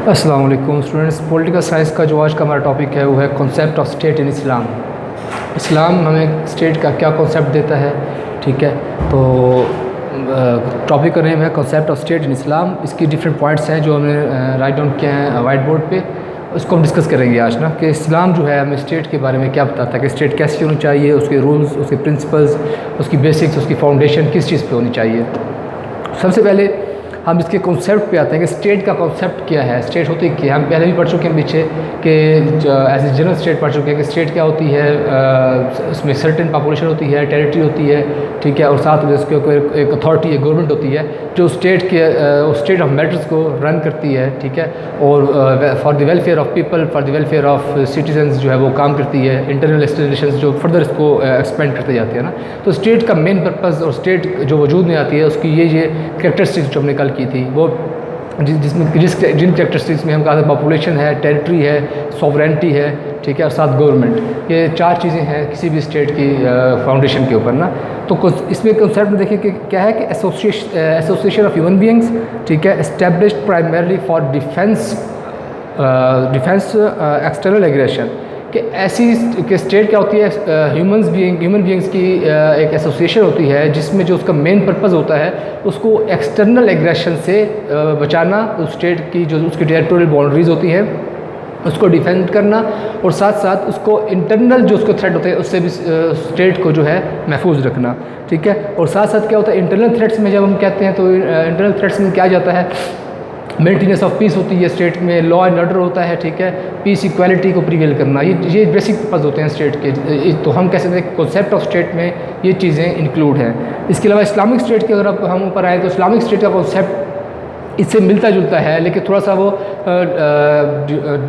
السلام علیکم students. Political science کا جو آج کا ہمارا ٹاپک ہے وہ ہے کنسیپٹ آف اسٹیٹ ان اسلام. اسلام ہمیں اسٹیٹ کا کیا کنسیپٹ دیتا ہے, ٹھیک ہے. تو ٹاپک کا نیم ہے کنسیپٹ آف اسٹیٹ ان اسلام. اس کی ڈفرینٹ پوائنٹس ہیں جو ہم نے رائٹ ڈاؤن کیا ہیں وائٹ بورڈ پہ. اس کو ہم ڈسکس کریں گے آج نا, کہ اسلام جو ہے ہمیں اسٹیٹ کے بارے میں کیا بتاتا ہے, کہ اسٹیٹ کیسی ہونی چاہیے, اس کے رولز, اس کے پرنسپلز, اس کی بیسکس, اس کی فاؤنڈیشن کس چیز پہ ہونی چاہیے. سب سے پہلے ہم اس کے کنسیپٹ پہ آتے ہیں کہ اسٹیٹ کا کنسیپٹ کیا ہے, اسٹیٹ ہوتی کیا ہے. ہم پہلے بھی پڑھ چکے ہیں پیچھے کہ ایز اے جنرل اسٹیٹ پڑھ چکے ہیں کہ اسٹیٹ کیا ہوتی ہے. اس میں سرٹن پاپولیشن ہوتی ہے, ٹیریٹری ہوتی ہے, ٹھیک ہے, اور ساتھ میں اس کے اوپر ایک اتھارٹی, ایک گورنمنٹ ہوتی ہے جو اسٹیٹ کے اسٹیٹ آف میٹرز کو رن کرتی ہے, ٹھیک ہے, اور for the welfare of people, for the welfare of citizens جو ہے وہ کام کرتی ہے. انٹرنل ریلیشنز جو فردر اس کو ایکسپینڈ کرتے جاتے ہیں نا. تو اسٹیٹ کا مین پرپز اور اسٹیٹ جو وجود میں آتی ہے اس کی یہ کریکٹرسٹکس جو ہم نے کل کی تھی, وہ جس میں جن کریکٹرسٹکس میں ہم کہا تھا پاپولیشن ہے, ٹیریٹری ہے, سوورینٹی ہے, ٹھیک ہے, اور ساتھ گورنمنٹ. یہ چار چیزیں ہیں کسی بھی اسٹیٹ کی فاؤنڈیشن کے اوپر نا. تو اس میں کنسیپٹ میں دیکھیں کہ کیا ہے کہ ایسوسیشن آف ہیومن بینگس, ٹھیک ہے, established primarily for defence external aggression. کہ ایسی کہ اسٹیٹ کیا ہوتی ہے, ہیومن بینگس کی ایک ایسوسیشن ہوتی ہے جس میں جو اس کا مین پرپز ہوتا ہے اس کو ایکسٹرنل ایگریشن سے بچانا. اسٹیٹ کی جو اس کی ٹیریٹوریل باؤنڈریز ہوتی ہیں اس کو ڈیفینڈ کرنا, اور ساتھ ساتھ اس کو انٹرنل جو اس کو تھریٹ ہوتے ہیں اس سے بھی اسٹیٹ کو جو ہے محفوظ رکھنا, ٹھیک ہے. اور ساتھ ساتھ کیا ہوتا ہے انٹرنل تھریٹس میں جب ہم کہتے ہیں تو انٹرنل تھریٹس میں کیا جاتا ہے, مینٹیننس آف پیس ہوتی ہے اسٹیٹ میں, لا اینڈ آرڈر ہوتا ہے, ٹھیک ہے, پیس ایکویلٹی کو پریویل کرنا. یہ بیسک پرپز ہوتے ہیں اسٹیٹ کے. تو ہم کہہ سکتے ہیں کہ کنسیپٹ آف اسٹیٹ میں یہ چیزیں انکلوڈ ہیں. اس کے علاوہ اسلامک اسٹیٹ کی اگر ہم اوپر آئیں تو اسلامک اسٹیٹ کا کنسیپٹ اس سے ملتا جلتا ہے, لیکن تھوڑا سا وہ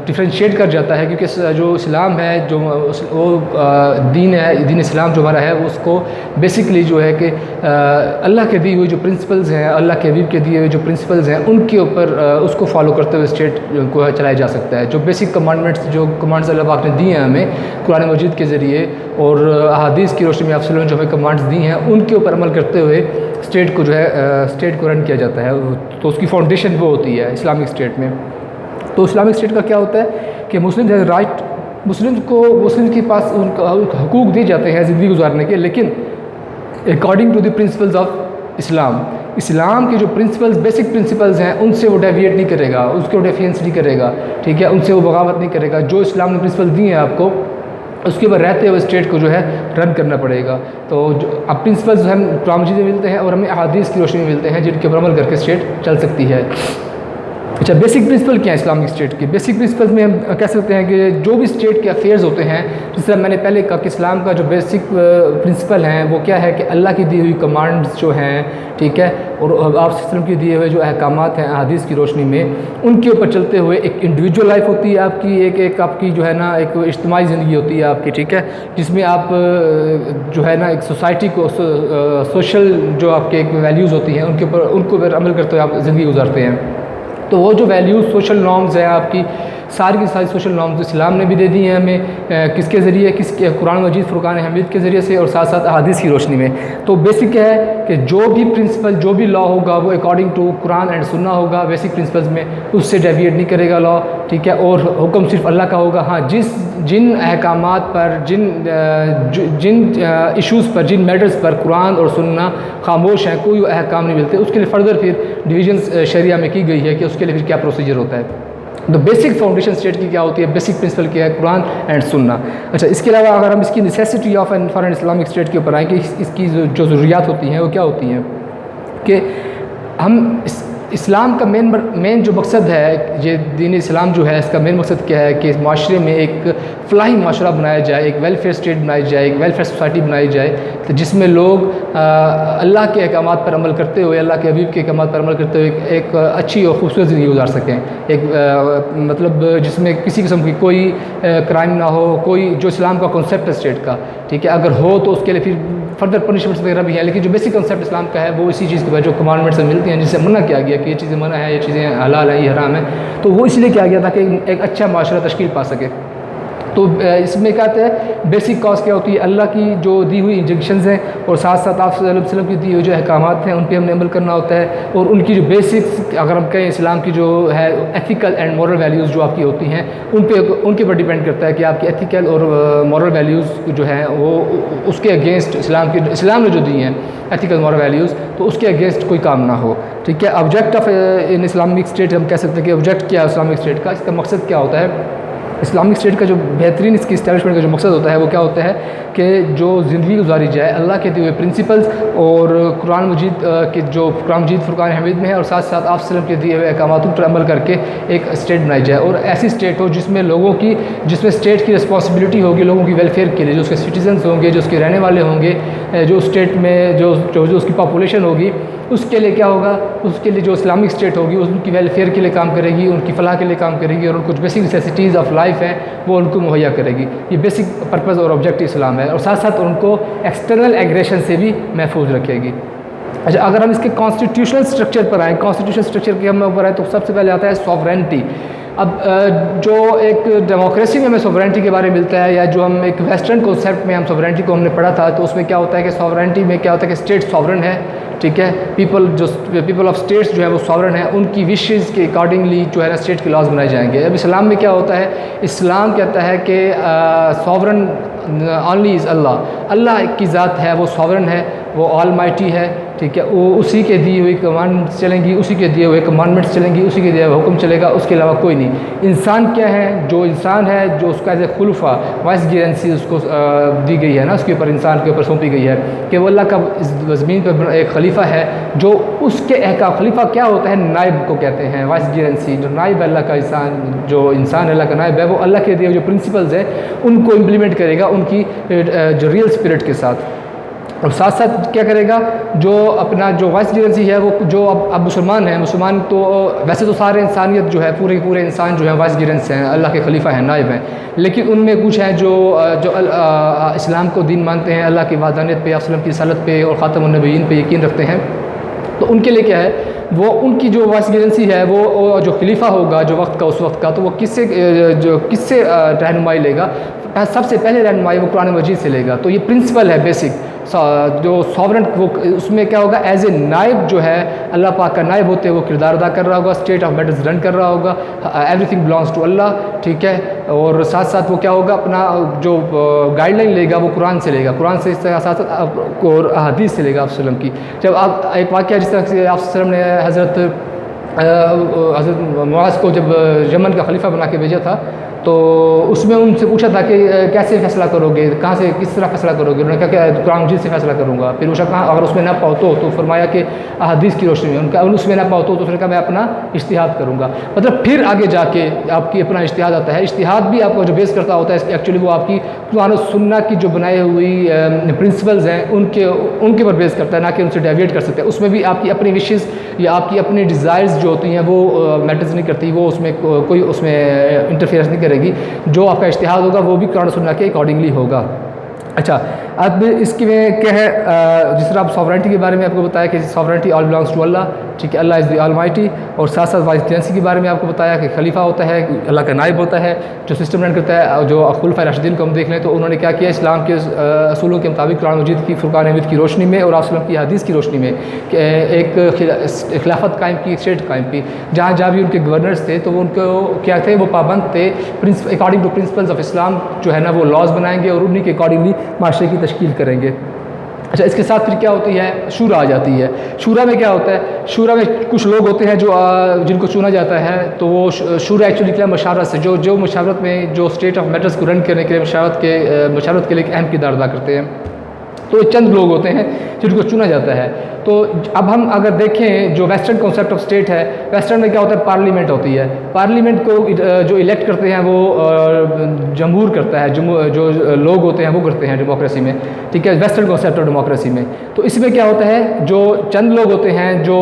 ڈفرینشیٹ کر جاتا ہے, کیونکہ جو اسلام ہے, جو وہ دین ہے, دین اسلام جو ہمارا ہے, اس کو بیسکلی جو ہے کہ اللہ کے دی ہوئی جو پرنسپلز ہیں, اللہ کے حبیب کے دیے ہوئے جو پرنسپلز ہیں ان کے اوپر اس کو فالو کرتے ہوئے اسٹیٹ کو چلایا جا سکتا ہے. جو بیسک کمانڈمنٹس, جو کمانڈز اللہ پاک نے دی ہیں ہمیں قرآن مجید کے ذریعے اور احادیث کی روشنی میں آپ جو ہمیں کمانڈز دی ہیں ان کے اوپر عمل کرتے ہوئے اسٹیٹ کو جو ہے اسٹیٹ کو رن کیا جاتا ہے. تو اس کی فاؤنڈیشن وہ ہوتی ہے اسلامک اسٹیٹ میں. تو اسلامک اسٹیٹ کا کیا ہوتا ہے کہ مسلم رائٹ, مسلم کے پاس ان کا حقوق دیے جاتے ہیں زندگی گزارنے کے, لیکن according to the principles of Islam. اسلام کے جو پرنسپلز, بیسک پرنسپلز ہیں ان سے وہ ڈیویٹ نہیں کرے گا, اس کو ڈیفینس نہیں کرے گا, ٹھیک ہے, ان سے وہ بغاوت نہیں کرے گا. جو اسلام نے پرنسپل دیے ہیں آپ کو اس کے اوپر رہتے ہوئے اسٹیٹ کو جو ہے رن کرنا پڑے گا. تو اب پرنسپلز ہم قرآن مجید میں ملتے ہیں اور ہمیں احادیث کی روشنی میں ملتے ہیں جن کے اوپر عمل کر کے اسٹیٹ چل سکتی ہے. اچھا, بیسک پرنسپل کیا ہے اسلامک اسٹیٹ کے؟ بیسک پرنسپل میں ہم کہہ سکتے ہیں کہ جو بھی اسٹیٹ کے افیئرز ہوتے ہیں, جس طرح میں نے پہلے کہا کہ اسلام کا جو بیسک پرنسپل ہیں وہ کیا ہے کہ اللہ کی دی ہوئی کمانڈز جو ہیں, ٹھیک ہے, اور آپ وسلم کے دیے ہوئے جو احکامات ہیں احادیث کی روشنی میں ان کے اوپر چلتے ہوئے ایک انڈیویجول لائف ہوتی ہے آپ کی, ایک آپ کی جو ہے نا ایک اجتماعی زندگی ہوتی ہے آپ کی, ٹھیک ہے, جس میں آپ جو ہے نا ایک سوسائٹی کو, سوشل جو آپ کے ایک ویلیوز ہوتی ہیں ان کے اوپر عمل کرتے ہوئے آپ زندگی گزارتے ہیں. تو وہ جو ویلیوز, سوشل نارمز ہیں آپ کی, ساری کی ساری سوشل نارمز اسلام نے بھی دے دی ہیں ہمیں. کس کے ذریعے, کس کے قرآن مجید فرقان حمید کے ذریعے سے, اور ساتھ ساتھ احادیث کی روشنی میں. تو بیسک کیا ہے کہ جو بھی پرنسپل, جو بھی لا ہوگا وہ اکارڈنگ ٹو قرآن اینڈ سنہ ہوگا بیسک پرنسپلز میں, اس سے ڈیویٹ نہیں کرے گا لا, ٹھیک ہے, اور حکم صرف اللہ کا ہوگا. ہاں, جن احکامات پر, جن ایشوز پر, جن میٹرز پر قرآن اور سنہ خاموش ہیں, کوئی احکام نہیں ملتے, اس کے لیے فردر پھر ڈویژنس شریعہ میں کی گئی ہے کہ اس کے لیے پھر کیا پروسیجر ہوتا ہے. تو بیسک فاؤنڈیشن اسٹیٹ کی کیا ہوتی ہے, بیسک پرنسپل کیا ہے, قرآن اینڈ سنہ. اچھا, اس کے علاوہ اگر ہم اس کی necessity of an for an Islamic state کے اوپر آئیں کہ اس کی جو ضروریات ہوتی ہیں وہ کیا ہوتی ہیں, کہ ہم اسلام کا مین جو مقصد ہے, یہ دین اسلام جو ہے اس کا مین مقصد کیا ہے کہ اس معاشرے میں ایک فلاحی معاشرہ بنایا جائے, ایک ویلفیئر اسٹیٹ بنائی جائے, ایک ویلفیئر سوسائٹی بنائی جائے, تو جس میں لوگ اللہ کے احکامات پر عمل کرتے ہوئے, اللہ کے حبیب کے احکامات پر عمل کرتے ہوئے ایک اچھی اور خوبصورت زندگی گزار سکیں. ایک مطلب جس میں کسی قسم کی کوئی کرائم نہ ہو, کوئی جو اسلام کا کنسیپٹ ہے اسٹیٹ کا, ٹھیک ہے, اگر ہو تو اس کے لیے پھر فردر پنشمنٹس وغیرہ بھی ہیں, لیکن جو بیسک کنسیپٹ اسلام کا ہے وہ اسی چیز کے بعد جو کمانڈمنٹس ملتی ہیں, جس سے منع کیا گیا کہ یہ چیزیں منع ہیں, یہ چیزیں حلال ہیں, یہ حرام ہیں, تو وہ اس لیے کیا گیا تھا کہ ایک اچھا معاشرہ تشکیل پا سکے. تو اس میں کیا ہوتا ہے بیسک کاز کیا ہوتی ہے اللہ کی جو دی ہوئی انجنکشنز ہیں اور ساتھ ساتھ آپ صلی اللہ علیہ وسلم کی دی ہوئی جو احکامات ہیں ان پہ ہم نے عمل کرنا ہوتا ہے، اور ان کی جو بیسکس اگر ہم کہیں اسلام کی جو ہے ایتھیکل اینڈ مورل ویلیوز جو آپ کی ہوتی ہیں ان کے اوپر ڈیپینڈ کرتا ہے کہ آپ کی ایتھیکل اور مورل ویلیوز جو ہیں وہ اس کے اگینسٹ اسلام نے جو دی ہیں ایتھیکل مورل ویلیوز تو اس کے اگینسٹ کوئی کام نہ ہو، ٹھیک ہے۔ Object of in Islamic state ہم کہہ سکتے ہیں کہ آبجیکٹ کیا ہے اسلامک اسٹیٹ کا، اس کا مقصد کیا ہوتا ہے؟ اسلامک اسٹیٹ کا جو بہترین اس کی اسٹیبلشمنٹ کا جو مقصد ہوتا ہے وہ کیا ہوتا ہے کہ جو زندگی گزاری جائے اللہ کے دیے ہوئے پرنسپلز اور قرآن مجید کے جو قرآن مجید فرقان حمید میں ہے اور ساتھ ساتھ آپ وسلم کے دیے ہوئے احکامات پر عمل کر کے ایک اسٹیٹ بنائی جائے، اور ایسی اسٹیٹ ہو جس میں اسٹیٹ کی رسپانسبلٹی ہوگی لوگوں کی ویلفیئر کے لیے، جو اس کے سٹیزنز ہوں گے، جو اس کے رہنے والے ہوں گے، جو اسٹیٹ میں جو اس کی پاپولیشن ہوگی اس کے لیے کیا ہوگا، اس کے لیے جو اسلامک اسٹیٹ ہوگی ان کی ویلفیئر کے لیے کام کرے گی، ان کی فلاح کے لیے کام کرے گی، اور ان کچھ بیسک نیسیسٹیز آف لائف ہیں وہ ان کو مہیا کرے گی۔ یہ بیسک پرپز اور آبجیکٹ اسلام ہے، اور ساتھ ساتھ ان کو ایکسٹرنل ایگریشن سے بھی محفوظ رکھے گی۔ اچھا، اگر ہم اس کے کانسٹیٹیوشنل اسٹرکچر پر آئیں، کانسٹیٹیوشنل اسٹرکچر کے ہم اوپر آئیں تو سب سے پہلے آتا ہے سوورینٹی۔ اب جو ایک ڈیموکریسی میں ہمیں سوورینٹی کے بارے میں ملتا ہے، یا جو ہم ایک ویسٹرن کانسیپٹ میں ہم سوورینٹی کو ہم نے پڑھا تھا، تو اس میں کیا ہوتا ہے کہ سوورینٹی میں کیا ہوتا ہے کہ اسٹیٹ سوورن ہے، ٹھیک ہے، پیپل آف اسٹیٹس جو ہے وہ سوورن ہے، ان کی وشز کے اکارڈنگلی جو ہے نا اسٹیٹ کے لاز بنائے جائیں گے۔ اب اسلام میں کیا ہوتا ہے، اسلام کہتا ہے کہ سوورن اونلی از اللہ کی ذات ہے، وہ سوورن ہے، وہ آل مائٹی ہے، ٹھیک ہے، وہ اسی کے دی ہوئی کمانڈ چلیں گی، اسی کے دیے ہوئے کمانڈمنٹس چلیں گی، اسی کے دیے ہوئے حکم چلے گا، اس کے علاوہ کوئی نہیں۔ انسان کیا ہے، جو انسان ہے جو اس کا ایز اے خلفہ وائس گیرنسی اس کو دی گئی ہے نا، اس کے اوپر انسان کے اوپر سونپی گئی ہے کہ وہ اللہ کا زمین پر ایک خلیفہ ہے، جو اس کے احکام، خلیفہ کیا ہوتا ہے، نائب کو کہتے ہیں، وائس گیرنسی، جو نائب اللہ کا جو انسان اللہ کا نائب ہے وہ اللہ کے دیے جو پرنسپلز ہیں ان کو امپلیمنٹ کرے گا ان کی جو ریئل اسپرٹ کے ساتھ، اور ساتھ ساتھ کیا کرے گا، جو اپنا جو وائس گیرنسی ہے وہ جو اب مسلمان ہیں، مسلمان تو ویسے تو سارے انسانیت جو ہے پورے انسان جو ہیں وائس گیرنس ہیں، اللہ کے خلیفہ ہیں، نائب ہیں، لیکن ان میں کچھ ہیں جو اسلام کو دین مانتے ہیں، اللہ کی وحدانیت پہ، وسلم کی رسالت پہ اور خاتم النبیین پہ یقین رکھتے ہیں، تو ان کے لیے کیا ہے، وہ ان کی جو وائس گیرنسی ہے وہ جو خلیفہ ہوگا جو وقت کا اس وقت کا، تو وہ کس سے رہنمائی لے گا، سب سے پہلے رہنمائی وہ قرآن مجید سے لے گا۔ تو یہ پرنسپل ہے بیسک، جو سوورن وہ اس میں کیا ہوگا، ایز اے نائب جو ہے اللہ پاک کا نائب ہوتے وہ کردار ادا کر رہا ہوگا، اسٹیٹ آف میٹرز رن کر رہا ہوگا، ایوری تھنگ بلانگس ٹو اللہ، ٹھیک ہے، اور ساتھ ساتھ وہ کیا ہوگا، اپنا جو گائیڈ لائن لے گا وہ قرآن سے لے گا، قرآن سے اس طرح ساتھ ساتھ اور حدیث سے لے گا آپ وسلم کی۔ جب آپ ایک واقعہ جس طرح سے آپ وسلم نے حضرت معاذ کو جب یمن کا خلیفہ بنا کے بھیجا تھا تو اس میں ان سے پوچھا تھا کہ کیسے فیصلہ کرو گے، کہاں سے کس طرح فیصلہ کرو گے، انہوں نے کہا کہ قرآن مجید سے فیصلہ کروں گا۔ پھر وہ کہا اگر اس میں نہ پاؤ تو فرمایا کہ احادیث کی روشنی میں، ان کا اس میں نہ پاؤ تو اس نے کہا میں اپنا اجتہاد کروں گا، مطلب پھر آگے جا کے آپ کی اپنا اجتہاد آتا ہے۔ اجتہاد بھی آپ کو جو بیس کرتا ہوتا ہے ایکچولی وہ آپ کی قرآن و سنہ کی جو بنائی ہوئی پرنسپلز ہیں ان کے اوپر بیس کرتا ہے، نہ کہ ان سے ڈیویٹ کر سکتے ہیں۔ اس میں بھی آپ کی اپنی وشز یا آپ کی اپنی ڈیزائرز جو ہوتی ہیں وہ میٹرز نہیں کرتی، وہ اس میں کوئی اس میں انٹرفیئرنس نہیں کرے گی، جو آپ کا اجتہاد ہوگا وہ بھی قرآن و سنہ کے اکارڈنگلی ہوگا۔ اچھا، اب اس کی میں کیا ہے، جس طرح آپ سوورنٹی کے بارے میں آپ کو بتایا کہ سوورنٹی آل بلانگس ٹو اللہ، ٹھیک ہے، اللہ از دی آل مائٹی، اور ساتھ ساتھ وائس گیرنسی کے بارے میں آپ کو بتایا کہ خلیفہ ہوتا ہے، اللہ کا نائب ہوتا ہے جو سسٹم رن کرتا ہے۔ جو خلفائے راشدین کو ہم دیکھ لیں تو انہوں نے کیا کیا، اسلام کے اصولوں کے مطابق قرآن مجید کی فرقان حمید کی روشنی میں اور آپ وسلم کی حدیث کی روشنی میں ایک خلافت قائم کی، ایک اسٹیٹ قائم کی، جہاں بھی ان کے گورنرز تھے تو وہ ان کو کیا تھے، وہ پابند تھے اکارڈنگ ٹو پرنسپلز آف اسلام جو ہے نا وہ لاز بنائیں گے اور انہی کے اکارڈنگلی معاشرے کی تشکیل کریں گے۔ اچھا، اس کے ساتھ پھر کیا ہوتی ہے، شورا آ جاتی ہے۔ شورا میں کیا ہوتا ہے، شورا میں کچھ لوگ ہوتے ہیں جو جن کو چنا جاتا ہے، تو وہ شورا ایکچولی کیا مشاورت سے جو مشاورت میں جو اسٹیٹ آف میٹرز کو رن کرنے کے لیے مشاورت کے لیے ایک اہم کردار ادا کرتے ہیں، تو یہ چند لوگ ہوتے ہیں جن کو چنا جاتا ہے۔ تو اب ہم اگر دیکھیں جو ویسٹرن کانسیپٹ آف اسٹیٹ ہے، ویسٹرن میں کیا ہوتا ہے، پارلیمنٹ ہوتی ہے، پارلیمنٹ کو جو الیکٹ کرتے ہیں وہ جمہور کرتا ہے، جو لوگ ہوتے ہیں وہ کرتے ہیں ڈیموکریسی میں، ٹھیک ہے، ویسٹرن کانسیپٹ آف ڈیموکریسی میں۔ تو اس میں کیا ہوتا ہے، جو چند لوگ ہوتے ہیں جو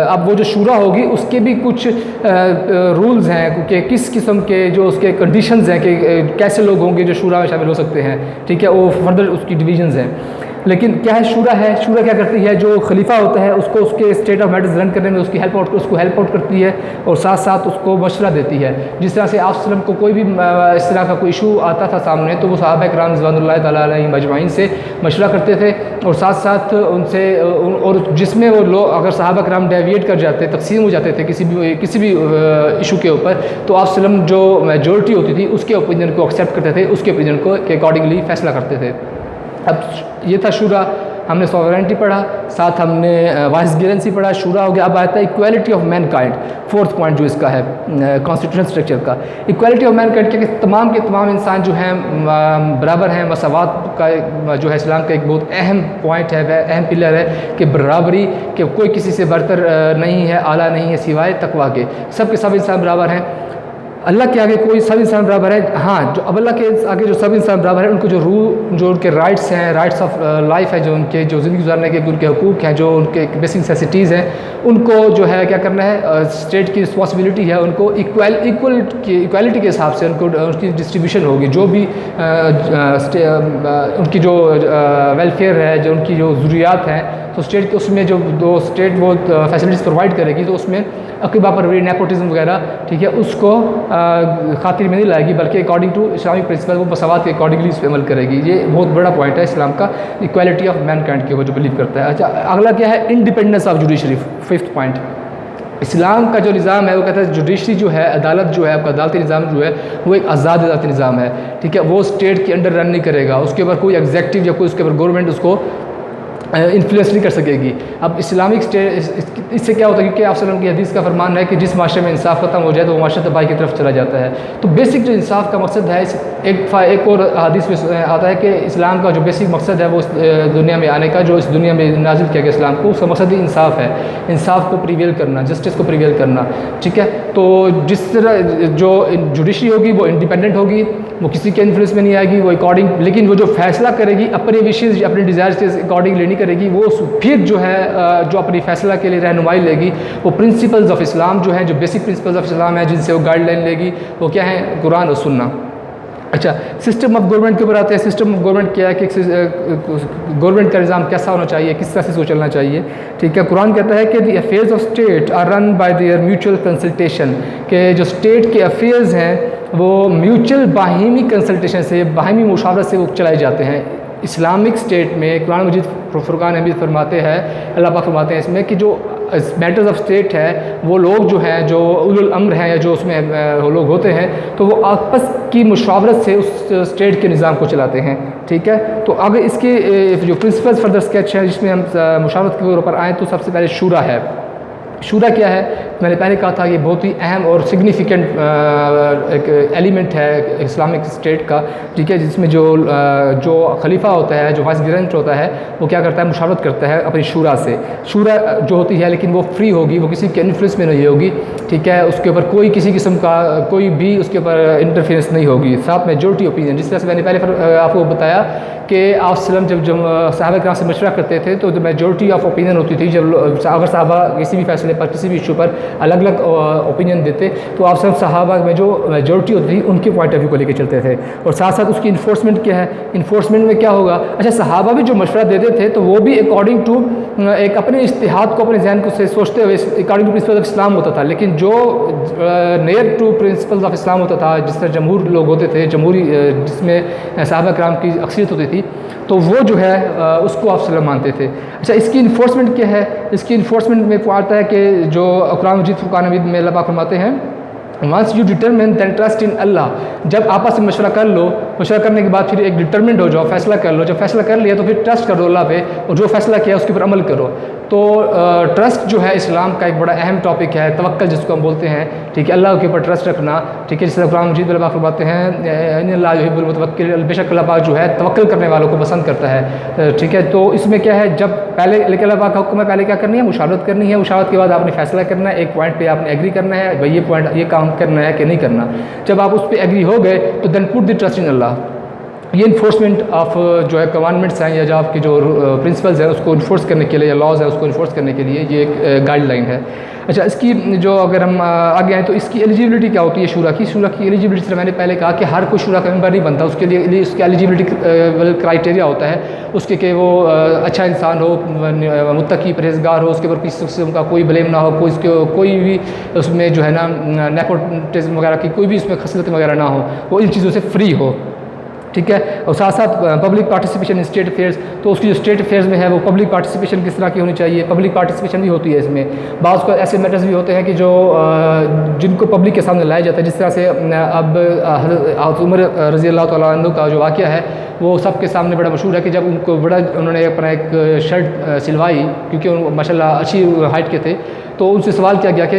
اب وہ جو شورا ہوگی اس کے بھی کچھ رولز ہیں کہ کس قسم کے جو اس کے کنڈیشنز ہیں کہ کیسے لوگ ہوں گے جو شورا میں شامل ہو سکتے ہیں، ٹھیک ہے، وہ فردر اس کی ڈویژنز ہیں۔ لیکن کیا ہے شورا کیا کرتی ہے، جو خلیفہ ہوتا ہے اس کو اس کے اسٹیٹ آف میٹرز رن کرنے میں اس کو ہیلپ آؤٹ کرتی ہے، اور ساتھ ساتھ اس کو مشورہ دیتی ہے. جس طرح سے آپ وسلم کو کوئی بھی اس طرح کا کوئی ایشو آتا تھا سامنے تو وہ صحابہ کرام رضوان اللہ تعالیٰ علیہم اجمعین سے مشورہ کرتے تھے، اور ساتھ ساتھ ان سے، اور جس میں وہ لوگ اگر صحابہ کرام ڈیویٹ کر جاتے، تقسیم ہو جاتے تھے کسی بھی ایشو کے اوپر، تو آپ وسلم جو میجورٹی ہوتی تھی اس کے اوپینین کو ایکسیپٹ کرتے تھے، اس کے اوپینین کو کے اکارڈنگلی فیصلہ کرتے تھے. اب یہ تھا شورا. ہم نے سوورینٹی پڑھا، ساتھ ہم نے وائس گیرنسی پڑھا، شورا ہو گیا. اب آتا ہے equality of mankind, fourth point جو اس کا ہے کانسٹیٹیوشن اسٹرکچر کا. ایکویلٹی آف مین کائنڈ کہ تمام کے تمام انسان جو ہیں برابر ہیں. مساوات کا جو ہے اسلام کا ایک بہت اہم پوائنٹ ہے، وہ اہم پلر ہے کہ برابری، کہ کوئی کسی سے برتر نہیں ہے، اعلیٰ نہیں ہے سوائے تقویٰ کے. سب کے سب انسان برابر ہیں. اللہ کے آگے کوئی سب انسان برابر ہے. ہاں، جو اب اللہ کے آگے جو سب انسان برابر ہے، ان کو جو ان کے رائٹس ہیں، رائٹس آف لائف ہے، جو ان کے جو زندگی گزارنے کے ان کے حقوق ہیں، جو ان کے بیسک نیسیسٹیز ہیں، ان کو جو ہے کیا کرنا ہے، اسٹیٹ کی رسپانسبلٹی ہے ان کو ایکویلٹی کے حساب سے ان کو ان کی ڈسٹریبیوشن ہوگی. جو بھی ان کی جو ویلفیئر ہے، جو ان کی جو ضروریات ہیں، تو اسٹیٹ کے اس میں جو اسٹیٹ وہ فیسلٹیز پرووائڈ کرے گی، تو اس میں عقیبہ پروری، نیپوٹزم وغیرہ، ٹھیک ہے، اس کو خاطر میں نہیں لائے گی، بلکہ اکارڈنگ ٹو اسلامک پرنسپل وہ مساوات کے اکارڈنگلی اس پہ عمل کرے گی. یہ بہت بڑا پوائنٹ ہے اسلام کا، ایکویلٹی آف مین کائنڈ کے اوپر جو بلیو کرتا ہے. اچھا، اگلا کیا ہے، independence of judiciary, fifth point. اسلام کا جو نظام ہے وہ کہتا ہے جوڈیشری جو ہے، عدالت جو ہے، آپ کا عدالتی نظام جو ہے وہ ایک آزاد عدالتی نظام ہے. ٹھیک ہے، وہ اسٹیٹ کے انڈر رن نہیں کرے گا، اس کے اوپر کوئی ایگزیکٹو یا کوئی اس کے اوپر گورنمنٹ اس کو انفلوئنس نہیں کر سکے گی. اب اسلامک اسٹیٹ اس سے کیا ہوتا ہے، کیونکہ آپ وسلم کی حدیث کا فرمان ہے کہ جس معاشرے میں انصاف ختم ہو جائے تو وہ معاشرہ تباہی کی طرف چلا جاتا ہے. تو بیسک جو انصاف کا مقصد ہے، ایک اور حدیث میں آتا ہے کہ اسلام کا جو بیسک مقصد ہے وہ اس دنیا میں آنے کا، جو اس دنیا میں نازل کیا گیا اسلام کو، اس کا مقصد ہی انصاف ہے، انصاف کو پریویل کرنا، جسٹس کو پریویل کرنا. ٹھیک ہے، تو جس طرح جو جوڈیشری ہوگی وہ انڈیپینڈنٹ ہوگی، وہ کسی کے انفلوئنس میں نہیں آئے گی، وہ اکارڈنگ، لیکن وہ جو فیصلہ کرے گی اپنے وشز، اپنے ڈیزائرز کے اکارڈنگ نہیں کرے گی. وہ پھر جو ہے جو اپنی فیصلہ کے لیے رہنمائی لے گی، وہ پرنسپلز آف اسلام جو ہیں، جو بیسک پرنسپلز آف اسلام ہیں، جن سے وہ گائیڈ لائن لے گی، وہ کیا ہیں، قرآن اور سننا. اچھا، سسٹم آف گورنمنٹ کے اوپر آتے ہیں. سسٹم آف گورنمنٹ کیا ہے کہ گورنمنٹ کا نظام کیسا ہونا چاہیے، کس طرح سے اس کو چلنا چاہیے. ٹھیک ہے، قرآن کہتا ہے کہ the affairs of state are run by their mutual consultation, کہ جو اسٹیٹ کے افیئرز ہیں وہ میوچل باہمی کنسلٹیشن سے، باہمی مشاورت سے وہ چلائے جاتے ہیں. اسلامک اسٹیٹ میں قرآن مجید فرقان حمید فرماتے ہیں، اللہ پاک فرماتے ہیں اس میں کہ جو میٹرز آف اسٹیٹ ہے، وہ لوگ جو ہیں، جو اولو الامر ہیں، یا جو اس میں لوگ ہوتے ہیں، تو وہ آپس کی مشاورت سے اس اسٹیٹ کے نظام کو چلاتے ہیں. ٹھیک ہے، تو اگر اس کے جو پرنسپلز فردر اسکیچ ہے جس میں ہم مشاورت کے اوپر آئیں، تو سب سے پہلے شورا ہے. شورا کیا ہے، میں نے پہلے کہا تھا یہ بہت ہی اہم اور سگنیفیکنٹ ایک ایلیمنٹ ہے اسلامک اسٹیٹ کا. ٹھیک ہے، جس میں جو خلیفہ ہوتا ہے، جو وائس گرنٹ ہوتا ہے، وہ کیا کرتا ہے، مشاورت کرتا ہے اپنی شورا سے. شورا جو ہوتی ہے لیکن وہ فری ہوگی، وہ کسی کے انفلوئنس میں نہیں ہوگی. ٹھیک ہے، اس کے اوپر کوئی کسی قسم کا کوئی بھی اس کے اوپر انٹرفیئرنس نہیں ہوگی. ساتھ میجورٹی اوپینین، جس طرح سے میں نے پہلے آپ کو بتایا کہ آپ وسلم جب صحابہ کرام سے مشورہ کرتے تھے تو میجورٹی آف اوپینین ہوتی تھی. جب اگر صحابہ کسی بھی فیصلے پر، کسی بھی ایشو پر الگ الگ اوپینین دیتے تو آپ سب صحابہ میں جو میجورٹی ہوتی تھی ان کے پوائنٹ آف ویو کو لے کے چلتے تھے. اور ساتھ ساتھ اس کی انفورسمنٹ کیا ہے، انفورسمنٹ میں کیا ہوگا. اچھا، صحابہ بھی جو مشورہ دیتے تھے تو وہ بھی اکارڈنگ ٹو ایک اپنے اجتہاد کو، اپنے ذہن کو سے سوچتے ہوئے اکارڈنگ ٹو پرنسپل آف اسلام ہوتا تھا. لیکن جو نیئر ٹو پرنسپل آف اسلام ہوتا تھا، جس طرح جمہور لوگ ہوتے تھے، جمہوری جس میں صحابہ کرام کی اکثریت ہوتی تھی، تو وہ جو ہے اس کو آپ وسلم مانتے تھے. اچھا، اس کی انفورسمنٹ کیا ہے، اس کی انفورسمنٹ میں آتا ہے کہ جو قرآن مجید فرقان حمید میں اللہ پاک فرماتے ہیں once you determine then trust in اللہ. جب آپس میں مشورہ کر لو، مشورہ کرنے کے بعد پھر ایک ڈٹرمنٹ ہو جاؤ، فیصلہ کر لو. جب فیصلہ کر لیا تو پھر ٹرسٹ کر دو اللہ پہ، اور جو فیصلہ کیا اس کے اوپر عمل کرو. تو ٹرسٹ جو ہے اسلام کا ایک بڑا اہم ٹاپک ہے، توکل جس کو ہم بولتے ہیں. ٹھیک ہے، اللہ کے اوپر ٹرسٹ رکھنا. ٹھیک ہے، جس طرح قرآن مجید میں اللہ پاک فرماتے ہیں ان اللہ یحب المتوکل، بے شک اللہ پاک جو ہے توکل کرنے والوں کو پسند کرتا ہے. ٹھیک ہے، تو اس میں کیا ہے، جب پہلے لیکن اللہ پاک کا حکم ہے، پہلے کیا کرنی ہے، مشاورت کرنی ہے. مشاورت کے بعد آپ نے فیصلہ کرنا ہے، ایک پوائنٹ پہ آپ نے ایگری کرنا ہے، بھائی یہ پوائنٹ یہ کام کرنا ہے کہ نہیں کرنا. جب آپ اس پہ ایگری ہو گئے تو دین پٹ دی ٹرسٹ ان اللہ. یہ انفورسمنٹ آف جو ہے کمانڈمنٹس ہیں یا جو آپ کے جو پرنسپلز ہیں اس کو انفورس کرنے کے لیے یا لاز ہے اس کو انفورس کرنے کے لیے یہ ایک گائیڈ لائن ہے. اچھا اس کی جو اگر ہم آگے آئیں تو اس کی ایلیجیبلٹی کیا ہوتی ہے شورا کی ایلیجیبلٹی سے میں نے پہلے کہا کہ ہر کوئی شورا کا ممبر نہیں بنتا, اس کے لیے اس کا ایلیجیبلٹی کرائٹیریا ہوتا ہے اس کے کہ وہ اچھا انسان ہو, متقی پرہیزگار ہو, اس کے اوپر کسی قسم کا کوئی بلیم نہ ہو, کوئی بھی اس میں جو ہے نا نیپوٹزم وغیرہ کی کوئی بھی اس میں خصلت وغیرہ نہ ہو, وہ ان چیزوں سے فری ہو. ٹھیک ہے, اور ساتھ ساتھ public participation in state affairs, تو اس کی جو اسٹیٹ افیئرس میں ہے وہ پبلک پارٹیسپیشن کس طرح کی ہونی چاہیے. پبلک پارٹیسپیشن بھی ہوتی ہے اس میں, بعض کو ایسے میٹرز بھی ہوتے ہیں کہ جو جن کو پبلک کے سامنے لایا جاتا ہے, جس طرح سے اب حضرت عمر رضی اللہ تعالیٰ عنہ کا جو واقعہ ہے وہ سب کے سامنے بڑا مشہور ہے کہ جب ان کو انہوں نے اپنا ایک شرٹ سلوائی, کیونکہ وہ ماشاء اللہ اچھی ہائٹ کے تھے, تو ان سے سوال کیا گیا کہ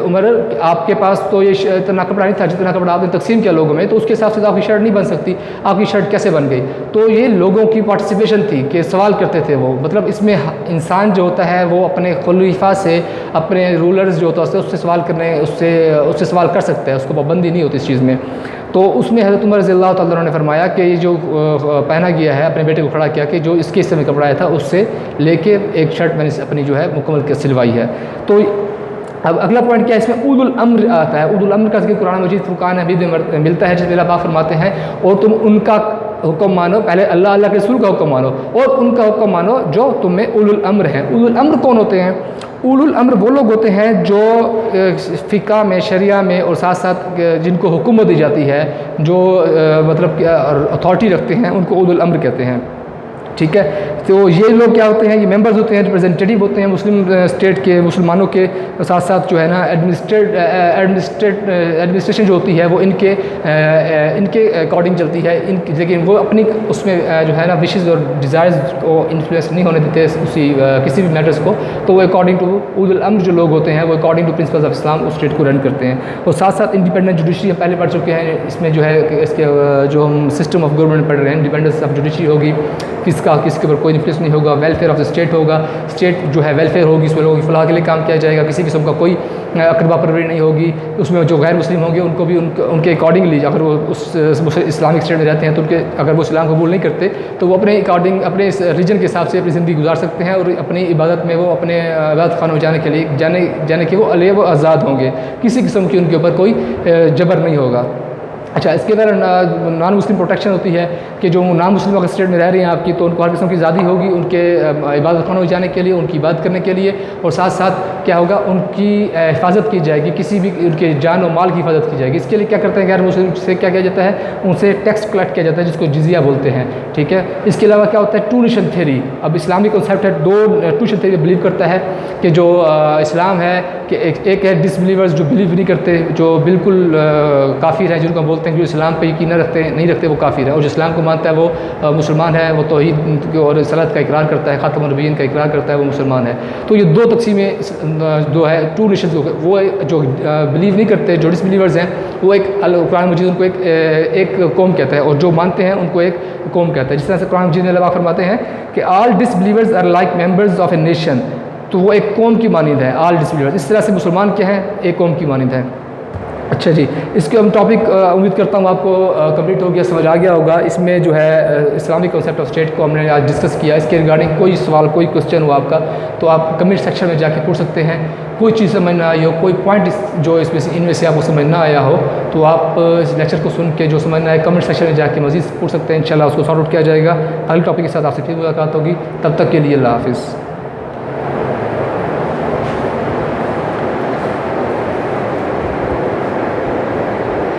عمر آپ کے پاس تو یہ اتنا کپڑا نہیں تھا جتنا کپڑا آپ نے تقسیم کیا لوگوں میں, تو اس کے حساب سے آپ کی شرٹ نہیں بن سکتی, آپ کی شرٹ کیسے بن گئی. تو یہ لوگوں کی پارٹیسپیشن تھی کہ سوال کرتے تھے وہ, مطلب اس میں انسان جو ہوتا ہے وہ اپنے خلیفہ سے, اپنے رولرز جو ہوتا ہے اس سے سوال کرنے اس سے سوال کر سکتا ہے, اس کو پابندی نہیں ہوتی اس چیز میں. تو اس میں حضرت عمر رضی اللہ تعالیٰ عنہ نے فرمایا کہ یہ جو پہنا گیا ہے, اپنے بیٹے کو کھڑا کیا کہ جو اس کے حصے میں کپڑا آیا تھا اس سے لے کے ایک شرٹ میں نے اپنی جو ہے مکمل سلوائی ہے. تو اب اگلا پوائنٹ کیا ہے اس میں اولو الامر آتا ہے. اولو الامر کا ذکر قرآن مجید فرقان حمید میں ملتا ہے, جس میں اللہ پاک فرماتے ہیں اور تم ان کا حکم مانو, پہلے اللہ کے رسول کا حکم مانو اور ان کا حکم مانو جو تم میں اولو الامر ہیں. اولو الامر کون ہوتے ہیں؟ اولو الامر وہ لوگ ہوتے ہیں جو فقہ میں, شریعہ میں, اور ساتھ ساتھ جن کو حکومت دی جاتی ہے, جو مطلب اتھارٹی رکھتے ہیں, ان کو اولو الامر کہتے ہیں. ٹھیک ہے, تو یہ لوگ کیا ہوتے ہیں, یہ ممبرز ہوتے ہیں, ریپرزنٹیٹیو ہوتے ہیں مسلم اسٹیٹ کے, مسلمانوں کے. ساتھ ساتھ جو ہے نا ایڈمنسٹریشن جو ہوتی ہے وہ ان کے اکارڈنگ چلتی ہے, لیکن وہ اپنی اس میں جو ہے نا وشز اور ڈیزائرز کو انفلوئنس نہیں ہونے دیتے کسی بھی میٹرز کو. تو وہ اکارڈنگ ٹو اولو الامر جو لوگ ہوتے ہیں وہ according to principles of Islam اس اسٹیٹ کو رن کرتے ہیں. اور ساتھ ساتھ انڈیپینڈنٹ جوڈیشری ہم پہلے پڑھ چکے ہیں, اس میں جو ہے اس کے جو ہم سسٹم آف گورنمنٹ پڑھ رہے ہیں, انڈیپینڈنس آف جوڈیشری ہوگی, کس کے اوپر کوئی انفلوئنس نہیں ہوگا. ویلفیئر آف دا اسٹیٹ ہوگا, اسٹیٹ جو ہے ویلفیئر ہوگی, اس میں لوگوں کی فلاح کے لیے کام کیا جائے گا, کسی قسم کا کوئی اقربا پروری نہیں ہوگی. اس میں جو غیر مسلم ہوں گے ان کو بھی ان کے اکارڈنگلی, اگر وہ اس اسلامک اسٹیٹ میں رہتے ہیں تو اگر وہ اسلام قبول نہیں کرتے تو وہ اپنے اکارڈنگ اپنے ریجن کے حساب سے اپنی زندگی گزار سکتے ہیں, اور اپنی عبادت میں وہ اپنے عبادت خانوں میں جانے کے وہ علیہ و آزاد ہوں گے, کسی قسم کی ان کے اوپر کوئی جبر نہیں ہوگا. اچھا, اس کے بعد نان مسلم پروٹیکشن ہوتی ہے کہ جو نان مسلم اگر اسٹیٹ میں رہ رہے ہیں آپ کی, تو ان کو ہر قسم کی آزادی ہوگی ان کے عبادت خانوں میں جانے کے لیے, ان کی عبادت کرنے کے لیے, اور ساتھ ساتھ کیا ہوگا ان کی حفاظت کی جائے گی, کسی بھی ان کے جان و مال کی حفاظت کی جائے گی. اس کے لیے کیا کرتے ہیں غیر مسلم سے کیا کیا جاتا ہے, ان سے ٹیکس کلیکٹ کیا جاتا ہے جس کو جزیہ بولتے ہیں. ٹھیک ہے, اس کے علاوہ کیا ہوتا ہے ٹو نیشن تھیوری. اب اسلامی کنسیپٹ ہے, ٹو نیشن تھیوری بلیو کرتا ہے کہ جو اسلام ہے کہ ایک ہے ڈس بلیورز جو بلیو نہیں کرتے, جو بالکل کافر ہیں, جن کو بولتے ہیں جو اسلام پہ یقین نہیں رکھتے وہ کافر ہے, اور جو اسلام کو مانتا ہے وہ مسلمان ہے, وہ توحید اور رسالت کا اقرار کرتا ہے, خاتم النبیین کا اقرار کرتا ہے, وہ مسلمان ہے. تو یہ دو تقسیمیں جو ہے ٹو نیشنز, وہ جو بلیو نہیں کرتے, جو ڈس بلیورز ہیں, وہ ایک قرآن مجید ان کو ایک قوم کہتا ہے, اور جو مانتے ہیں ان کو ایک قوم کہتا ہے. جس طرح سے قرآن مجید میں اللہ فرماتے ہیں کہ all disbelievers are like members of a nation, تو وہ ایک قوم کی مانند ہے آل ڈس بلیورز. اس طرح سے مسلمان کیا ہیں, ایک قوم کی مانند ہے. اچھا جی, اس کے ہم ٹاپک امید کرتا ہوں آپ کو کمپلیٹ ہو گیا, سمجھ آ گیا ہوگا. اس میں جو ہے اسلامک کنسیپٹ آف اسٹیٹ کو ہم نے آج ڈسکس کیا. اس کے ریگارڈنگ کوئی سوال, کوئی کوشچن ہو آپ کا تو آپ کمنٹ سیکشن میں جا کے پوچھ سکتے ہیں. کوئی چیز سمجھ نہ آئی ہو, کوئی پوائنٹ جو ان میں سے آپ کو سمجھ نہ آیا ہو, تو آپ اس لیکچر کو سن کے جو سمجھ نہ آئے کمنٹ سیکشن میں جا کے مزید پوچھ سکتے ہیں. انشاءاللہ اس کو سارٹ آؤٹ کیا جائے گا. اگلے ٹاپک کے ساتھ آپ سے پھر ملاقات ہوگی. تب تک کے لیے اللہ حافظ.